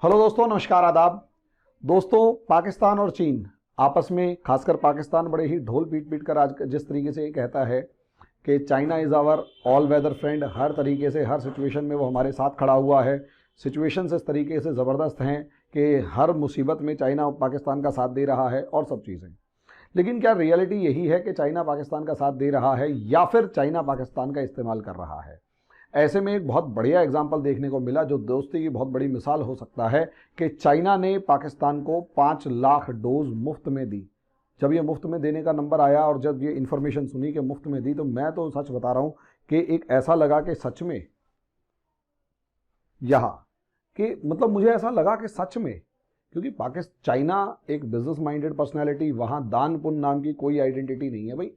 Hello दोस्तों, नमस्कार, आदाब। दोस्तों, पाकिस्तान और चीन आपस में, खासकर पाकिस्तान बड़े ही ढोल पीट पीट कर आज जिस तरीके से ये कहता है कि China is our all weather friend, हर तरीके से हर सिचुएशन में वो हमारे साथ खड़ा हुआ है। सिचुएशंस इस तरीके से ज़बरदस्त हैं कि हर मुसीबत में चाइना पाकिस्तान का साथ दे रहा है और सब चीज़ें। लेकिन क्या रियलिटी यही है कि चाइना पाकिस्तान का साथ दे रहा है या फिर चाइना पाकिस्तान का इस्तेमाल कर रहा है? ऐसे में एक बहुत बढ़िया एग्जाम्पल देखने को मिला जो दोस्ती की बहुत बड़ी मिसाल हो सकता है कि चाइना ने पाकिस्तान को 5 लाख डोज मुफ्त में दी। जब ये मुफ्त में देने का नंबर आया और जब ये इन्फॉर्मेशन सुनी कि मुफ्त में दी, तो मैं तो सच बता रहा हूँ कि एक ऐसा लगा कि सच में यहाँ कि मतलब मुझे ऐसा लगा कि सच में, क्योंकि चाइना एक बिजनेस माइंडेड पर्सनैलिटी, वहाँ दान पुण्य नाम की कोई आइडेंटिटी नहीं है भाई।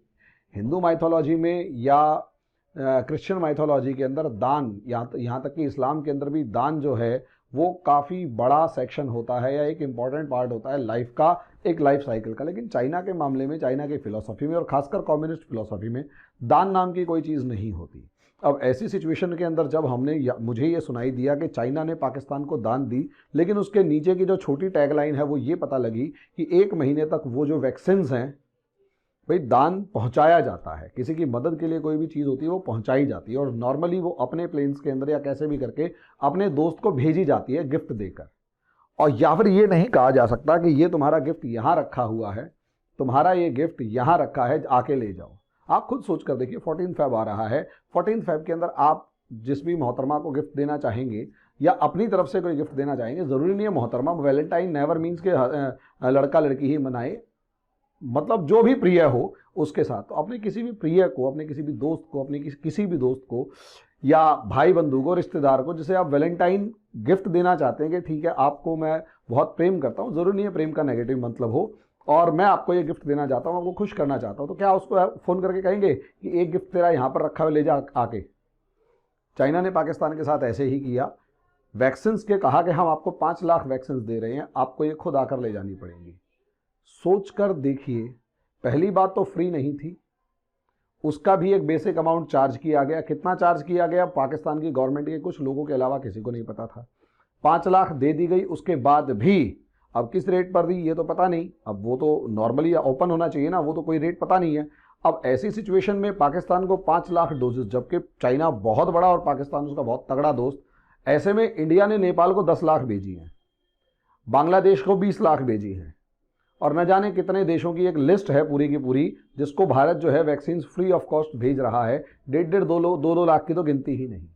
हिंदू माइथोलॉजी में या क्रिश्चियन माइथोलॉजी के अंदर दान, यहाँ तक कि इस्लाम के अंदर भी दान जो है वो काफ़ी बड़ा सेक्शन होता है या एक इम्पॉर्टेंट पार्ट होता है लाइफ का, एक लाइफ साइकिल का। लेकिन चाइना के मामले में, चाइना की फिलॉसफी में और खासकर कम्युनिस्ट फिलॉसफी में दान नाम की कोई चीज़ नहीं होती। अब ऐसी सिचुएशन के अंदर जब मुझे ये सुनाई दिया कि चाइना ने पाकिस्तान को दान दी, लेकिन उसके नीचे की जो छोटी टैगलाइन है वो ये पता लगी कि 1 महीने तक वो जो वैक्सीन्स हैं भाई, दान पहुंचाया जाता है। किसी की मदद के लिए कोई भी चीज़ होती है वो पहुंचाई जाती है और नॉर्मली वो अपने प्लेन्स के अंदर या कैसे भी करके अपने दोस्त को भेजी जाती है गिफ्ट देकर। और या फिर ये नहीं कहा जा सकता कि ये तुम्हारा गिफ्ट यहाँ रखा हुआ है, तुम्हारा ये गिफ्ट यहाँ रखा है, आके ले जाओ। आप खुद सोच कर देखिए, 14 फेब आ रहा है, 14 फेब के अंदर आप जिस भी मोहतरमा को गिफ्ट देना चाहेंगे या अपनी तरफ से कोई गिफ्ट देना चाहेंगे, ज़रूरी नहीं है मोहतरमा, वैलेंटाइन नेवर मीन्स के लड़का लड़की ही मनाए, मतलब जो भी प्रिय हो उसके साथ। तो अपने किसी भी प्रिय को, अपने किसी भी दोस्त को, अपने किसी भी दोस्त को या भाई बंधु को, रिश्तेदार को, जिसे आप वैलेंटाइन गिफ्ट देना चाहते हैं कि ठीक है आपको मैं बहुत प्रेम करता हूँ, ज़रूरी नहीं है प्रेम का नेगेटिव मतलब हो, और मैं आपको ये गिफ्ट देना चाहता हूँ, आपको खुश करना चाहता हूँ, तो क्या उसको फ़ोन करके कहेंगे कि एक गिफ्ट तेरा यहाँ पर रखा हुआ, ले जा आके? चाइना ने पाकिस्तान के साथ ऐसे ही किया। वैक्सीन्स के कहा कि हम आपको 5 लाख वैक्सीन्स दे रहे हैं, आपको ये खुद आकर ले जानी पड़ेंगी। सोच कर देखिए, पहली बात तो फ्री नहीं थी, उसका भी एक बेसिक अमाउंट चार्ज किया गया। कितना चार्ज किया गया पाकिस्तान की गवर्नमेंट के कुछ लोगों के अलावा किसी को नहीं पता था। 5 लाख दे दी गई, उसके बाद भी अब किस रेट पर दी ये तो पता नहीं। अब वो तो नॉर्मली ओपन होना चाहिए ना, वो तो कोई रेट पता नहीं है। अब ऐसी सिचुएशन में पाकिस्तान को 5 लाख डोजेस, जबकि चाइना बहुत बड़ा और पाकिस्तान उसका बहुत तगड़ा दोस्त, ऐसे में इंडिया ने नेपाल को 10 लाख भेजी हैं, बांग्लादेश को 20 लाख भेजी हैं, और न जाने कितने देशों की एक लिस्ट है पूरी की पूरी जिसको भारत जो है वैक्सीन फ्री ऑफ कॉस्ट भेज रहा है। 1.5-2 लाख की तो गिनती ही नहीं।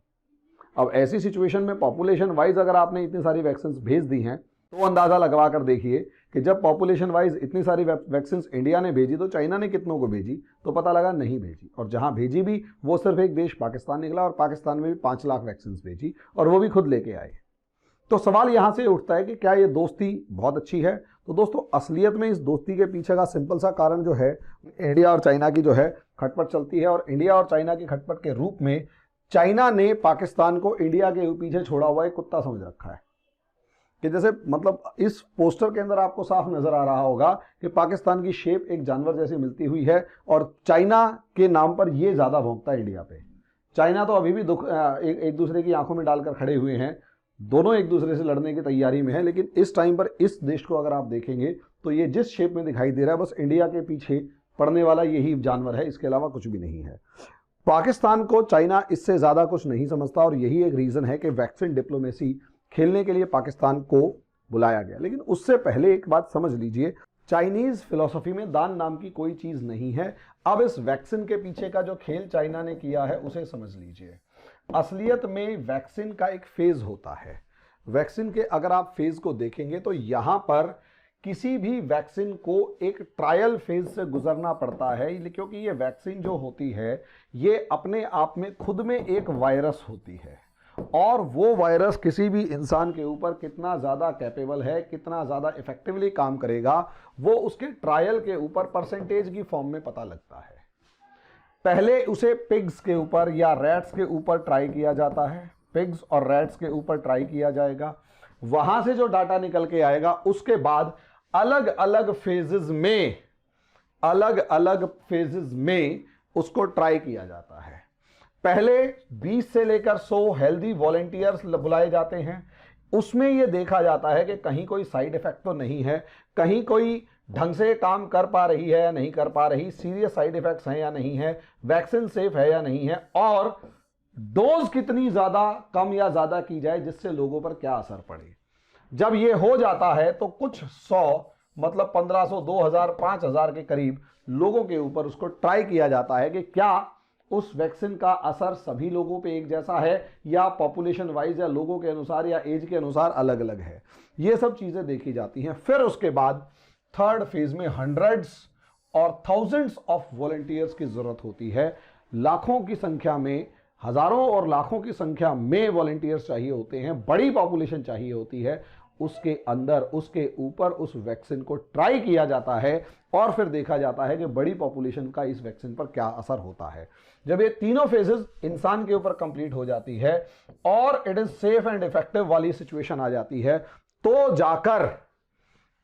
अब ऐसी सिचुएशन में पॉपुलेशन वाइज अगर आपने इतनी सारी वैक्सीन भेज दी हैं, तो अंदाज़ा लगवा कर देखिए कि जब पॉपुलेशन वाइज इतनी सारी वैक्सीन इंडिया ने भेजी तो चाइना ने कितनों को भेजी, तो पता लगा नहीं भेजी। और जहां भेजी भी वो सिर्फ एक देश पाकिस्तान निकला, और पाकिस्तान में भी 5 लाख वैक्सीन भेजी और वो भी खुद लेके आए। तो सवाल यहाँ से उठता है कि क्या ये दोस्ती बहुत अच्छी है? तो दोस्तों, असलियत में इस दोस्ती के पीछे का सिंपल सा कारण जो है, इंडिया और चाइना की जो है खटपट चलती है। और इंडिया और चाइना की खटपट के रूप में चाइना ने पाकिस्तान को इंडिया के पीछे छोड़ा हुआ एक कुत्ता समझ रखा है। कि जैसे मतलब इस पोस्टर के अंदर आपको साफ नजर आ रहा होगा कि पाकिस्तान की शेप एक जानवर जैसी मिलती हुई है और चाइना के नाम पर ये ज़्यादा भौंकता है इंडिया पे। चाइना तो अभी भी एक दूसरे की आंखों में डालकर खड़े हुए हैं, दोनों एक दूसरे से लड़ने की तैयारी में है। लेकिन इस टाइम पर इस देश को अगर आप देखेंगे तो ये जिस शेप में दिखाई दे रहा है, बस इंडिया के पीछे पड़ने वाला यही जानवर है, इसके अलावा कुछ भी नहीं है। पाकिस्तान को चाइना इससे ज़्यादा कुछ नहीं समझता, और यही एक रीज़न है कि वैक्सीन डिप्लोमेसी खेलने के लिए पाकिस्तान को बुलाया गया। लेकिन उससे पहले एक बात समझ लीजिए, चाइनीज़ फिलॉसफी में दान नाम की कोई चीज़ नहीं है। अब इस वैक्सीन के पीछे का जो खेल चाइना ने किया है उसे समझ लीजिए। असलियत में वैक्सीन का एक फेज होता है। वैक्सीन के अगर आप फेज को देखेंगे तो यहां पर किसी भी वैक्सीन को एक ट्रायल फेज से गुजरना पड़ता है, क्योंकि ये वैक्सीन जो होती है ये अपने आप में खुद में एक वायरस होती है, और वो वायरस किसी भी इंसान के ऊपर कितना ज़्यादा कैपेबल है, कितना ज़्यादा इफेक्टिवली काम करेगा, वो उसके ट्रायल के ऊपर परसेंटेज की फॉर्म में पता लगता है। पहले उसे पिग्स के ऊपर या रैट्स के ऊपर ट्राई किया जाता है, पिग्स और रैट्स के ऊपर ट्राई किया जाएगा, वहां से जो डाटा निकल के आएगा उसके बाद अलग अलग फेजेस में उसको ट्राई किया जाता है। पहले 20 से लेकर 100 हेल्दी वॉलेंटियर्स बुलाए जाते हैं, उसमें ये देखा जाता है कि कहीं कोई साइड इफेक्ट तो नहीं है, कहीं कोई ढंग से काम कर पा रही है या नहीं कर पा रही, सीरियस साइड इफेक्ट्स हैं या नहीं है, वैक्सीन सेफ है या नहीं है, और डोज कितनी ज्यादा कम या ज्यादा की जाए जिससे लोगों पर क्या असर पड़े। जब ये हो जाता है तो कुछ 100 मतलब 1500, 2000, 5000 के करीब लोगों के ऊपर उसको ट्राई किया जाता है कि क्या उस वैक्सीन का असर सभी लोगों पे एक जैसा है या पॉपुलेशन वाइज या लोगों के अनुसार या एज के अनुसार अलग अलग है। ये सब चीजें देखी जाती हैं। फिर उसके बाद थर्ड फेज में हंड्रेड्स और थाउजेंड्स ऑफ वॉलंटियर्स की जरूरत होती है। लाखों की संख्या में, हजारों और लाखों की संख्या में वॉलंटियर्स चाहिए होते हैं, बड़ी पॉपुलेशन चाहिए होती है। उसके अंदर, उसके ऊपर उस वैक्सीन को ट्राई किया जाता है और फिर देखा जाता है कि बड़ी पॉपुलेशन का इस वैक्सीन पर क्या असर होता है। जब ये तीनों फेजेस इंसान के ऊपर कंप्लीट हो जाती है और it is safe and effective वाली सिचुएशन आ जाती है, तो जाकर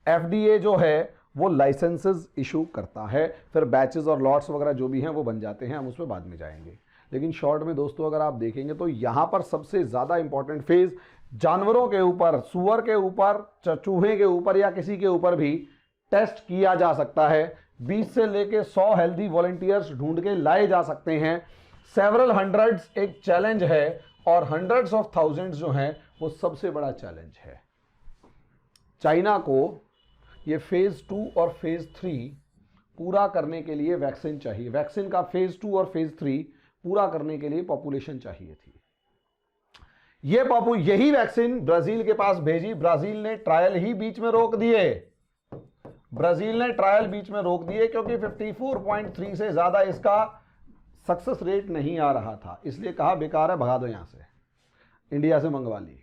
FDA जो है वो लाइसेंसेस इशू करता है। फिर बैचेस और लॉट्स वगैरह जो भी हैं वो बन जाते हैं, हम उस पर बाद में जाएंगे। लेकिन शॉर्ट में दोस्तों अगर आप देखेंगे तो यहां पर सबसे ज्यादा इंपॉर्टेंट फेज जानवरों के ऊपर, सुअर के ऊपर, चूहे के ऊपर या किसी के ऊपर भी टेस्ट किया जा सकता है। 20 से लेके 100 हेल्दी वॉलंटियर्स ढूंढ के लाए जा सकते हैं। सेवरल हंड्रेड्स एक चैलेंज है और हंड्रेड्स ऑफ थाउजेंड्स जो हैं वो सबसे बड़ा चैलेंज है। चाइना को ये फेज 2 और फेज 3 पूरा करने के लिए वैक्सीन चाहिए। वैक्सीन का फेज 2 और फेज 3 पूरा करने के लिए पॉपुलेशन चाहिए थी। यही वैक्सीन ब्राजील के पास भेजी। ब्राजील ने ट्रायल ही बीच में रोक दिए। ब्राजील ने ट्रायल बीच में रोक दिए क्योंकि 54.3 से ज्यादा इसका सक्सेस रेट नहीं आ रहा था, इसलिए कहा बेकार है, भगा दो यहां से, इंडिया से मंगवा ली।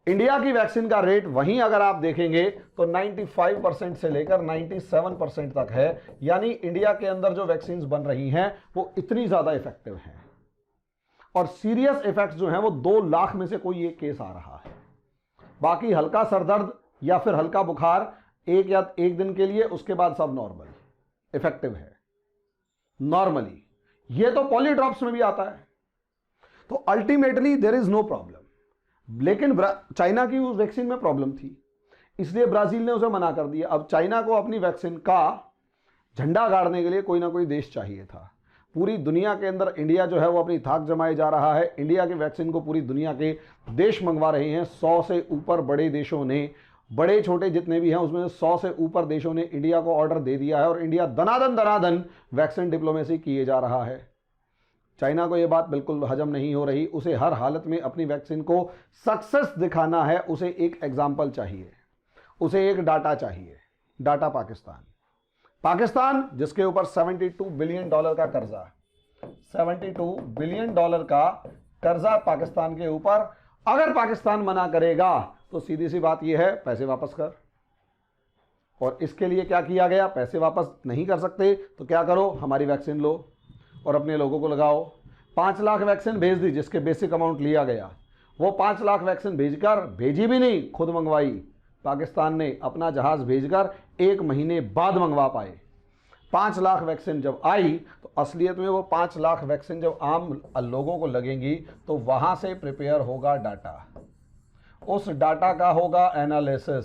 इंडिया की वैक्सीन का रेट वहीं अगर आप देखेंगे तो 95% से लेकर 97% तक है। यानी इंडिया के अंदर जो वैक्सीन बन रही हैं वो इतनी ज्यादा इफेक्टिव हैं और सीरियस इफेक्ट्स जो हैं वो 2 लाख में से कोई एक केस आ रहा है। बाकी हल्का सरदर्द या फिर हल्का बुखार एक दिन के लिए, उसके बाद सब नॉर्मल इफेक्टिव है नॉर्मली। ये तो पॉलीड्रॉप्स में भी आता है। तो ultimately there is no problem. लेकिन चाइना की उस वैक्सीन में प्रॉब्लम थी, इसलिए ब्राजील ने उसे मना कर दिया। अब चाइना को अपनी वैक्सीन का झंडा गाड़ने के लिए कोई ना कोई देश चाहिए था। पूरी दुनिया के अंदर इंडिया जो है वो अपनी थाक जमाए जा रहा है। इंडिया की वैक्सीन को पूरी दुनिया के देश मंगवा रहे हैं। 100 से ऊपर बड़े देशों ने, बड़े छोटे जितने भी हैं उसमें 100 से ऊपर देशों ने इंडिया को ऑर्डर दे दिया है और इंडिया दनादन वैक्सीन डिप्लोमेसी किए जा रहा है। चाइना को यह बात बिल्कुल हजम नहीं हो रही। उसे हर हालत में अपनी वैक्सीन को सक्सेस दिखाना है। उसे एक एग्जाम्पल चाहिए, उसे एक डाटा चाहिए। डाटा पाकिस्तान जिसके ऊपर $72 बिलियन का कर्जा, $72 बिलियन का कर्जा पाकिस्तान के ऊपर। अगर पाकिस्तान मना करेगा तो सीधी सी बात यह है, पैसे वापस कर। और इसके लिए क्या किया गया, पैसे वापस नहीं कर सकते तो क्या करो, हमारी वैक्सीन लो और अपने लोगों को लगाओ। 5 लाख वैक्सीन भेज दी जिसके बेसिक अमाउंट लिया गया। वो 5 लाख वैक्सीन भेजी भी नहीं, खुद मंगवाई। पाकिस्तान ने अपना जहाज भेजकर 1 महीने बाद मंगवा पाए। 5 लाख वैक्सीन जब आई तो असलियत में वो 5 लाख वैक्सीन जब आम लोगों को लगेंगी तो वहां से प्रिपेयर होगा डाटा। उस डाटा का होगा एनालिसिस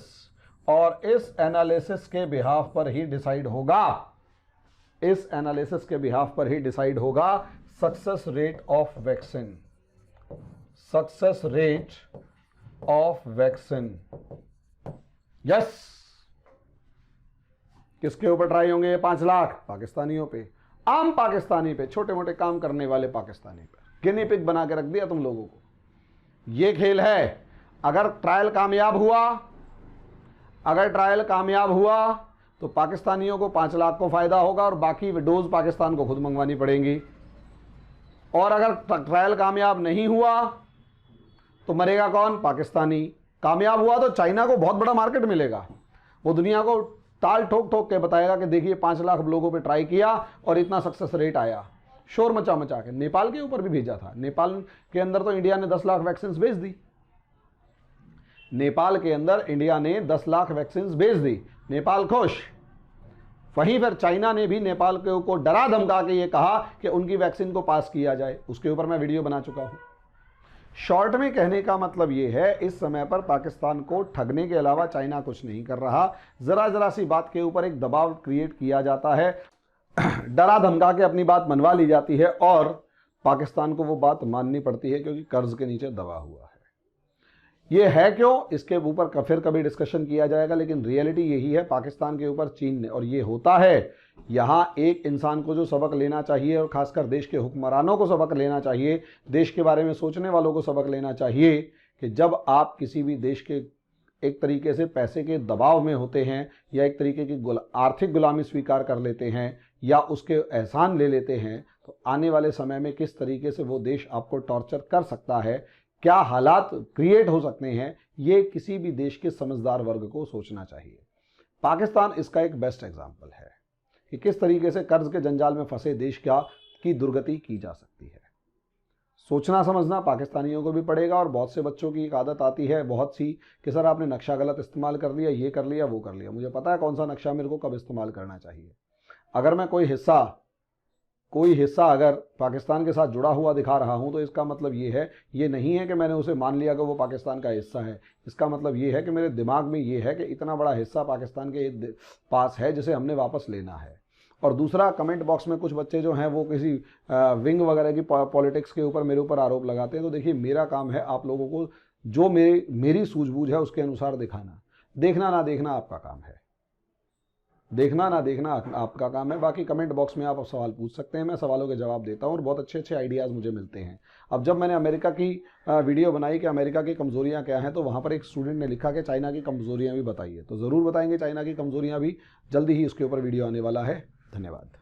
और इस एनालिसिस के बिहाफ पर ही डिसाइड होगा success rate of vaccine. Success rate of vaccine. Yes, किसके ऊपर ट्राई होंगे ये 5 लाख? पाकिस्तानियों पे, आम पाकिस्तानी पे, छोटे मोटे काम करने वाले पाकिस्तानी पे। गिनी पिग बना के रख दिया तुम लोगों को। ये खेल है। अगर ट्रायल कामयाब हुआ तो पाकिस्तानियों को 5 लाख को फायदा होगा और बाकी डोज पाकिस्तान को खुद मंगवानी पड़ेंगी। और अगर ट्रायल कामयाब नहीं हुआ तो मरेगा कौन? पाकिस्तानी। कामयाब हुआ तो चाइना को बहुत बड़ा मार्केट मिलेगा। वो दुनिया को ताल ठोक ठोक के बताएगा कि देखिए 5 लाख लोगों पे ट्राई किया और इतना सक्सेस रेट आया। शोर मचा मचा के नेपाल के ऊपर भी भेजा था। नेपाल के अंदर तो इंडिया ने 10 लाख वैक्सीन भेज दी। नेपाल के अंदर इंडिया ने 10 लाख वैक्सीन भेज दी। नेपाल खुश। वहीं फिर चाइना ने भी नेपाल को डरा धमका के ये कहा कि उनकी वैक्सीन को पास किया जाए। उसके ऊपर मैं वीडियो बना चुका हूं। शॉर्ट में कहने का मतलब ये है, इस समय पर पाकिस्तान को ठगने के अलावा चाइना कुछ नहीं कर रहा। जरा जरा सी बात के ऊपर एक दबाव क्रिएट किया जाता है, डरा धमका के अपनी बात मनवा ली जाती है और पाकिस्तान को वो बात माननी पड़ती है क्योंकि कर्ज के नीचे दबा हुआ है। ये है क्यों, इसके ऊपर फिर कभी डिस्कशन किया जाएगा, लेकिन रियलिटी यही है पाकिस्तान के ऊपर चीन ने। और ये होता है, यहाँ एक इंसान को जो सबक लेना चाहिए और खासकर देश के हुक्मरानों को सबक लेना चाहिए, देश के बारे में सोचने वालों को सबक लेना चाहिए कि जब आप किसी भी देश के एक तरीके से पैसे के दबाव में होते हैं या एक तरीके की आर्थिक गुलामी स्वीकार कर लेते हैं या उसके एहसान ले लेते हैं, तो आने वाले समय में किस तरीके से वो देश आपको टॉर्चर कर सकता है, क्या हालात क्रिएट हो सकते हैं, ये किसी भी देश के समझदार वर्ग को सोचना चाहिए। पाकिस्तान इसका एक बेस्ट एग्जाम्पल है कि किस तरीके से कर्ज के जंजाल में फंसे देश की दुर्गति की जा सकती है। सोचना समझना पाकिस्तानियों को भी पड़ेगा। और बहुत से बच्चों की एक आदत आती है बहुत सी कि सर आपने नक्शा गलत इस्तेमाल कर लिया, ये कर लिया, वो कर लिया। मुझे पता है कौन सा नक्शा मेरे को कब इस्तेमाल करना चाहिए। अगर मैं कोई हिस्सा अगर पाकिस्तान के साथ जुड़ा हुआ दिखा रहा हूं तो इसका मतलब ये है, ये नहीं है कि मैंने उसे मान लिया कि वो पाकिस्तान का हिस्सा है। इसका मतलब ये है कि मेरे दिमाग में ये है कि इतना बड़ा हिस्सा पाकिस्तान के पास है जिसे हमने वापस लेना है। और दूसरा, कमेंट बॉक्स में कुछ बच्चे जो हैं वो किसी विंग वगैरह की पॉलिटिक्स के ऊपर मेरे ऊपर आरोप लगाते हैं। तो देखिए, मेरा काम है आप लोगों को जो मेरी सूझबूझ है उसके अनुसार दिखाना। देखना ना देखना आपका काम है, देखना ना देखना आपका काम है। बाकी कमेंट बॉक्स में आप सवाल पूछ सकते हैं, मैं सवालों के जवाब देता हूं और बहुत अच्छे अच्छे आइडियाज़ मुझे मिलते हैं। अब जब मैंने अमेरिका की वीडियो बनाई कि अमेरिका की कमज़ोरियां क्या हैं, तो वहां पर एक स्टूडेंट ने लिखा कि चाइना की कमज़ोरियां भी बताइए। तो ज़रूर बताएंगे चाइना की कमज़ोरियां भी, जल्दी ही उसके ऊपर वीडियो आने वाला है। धन्यवाद।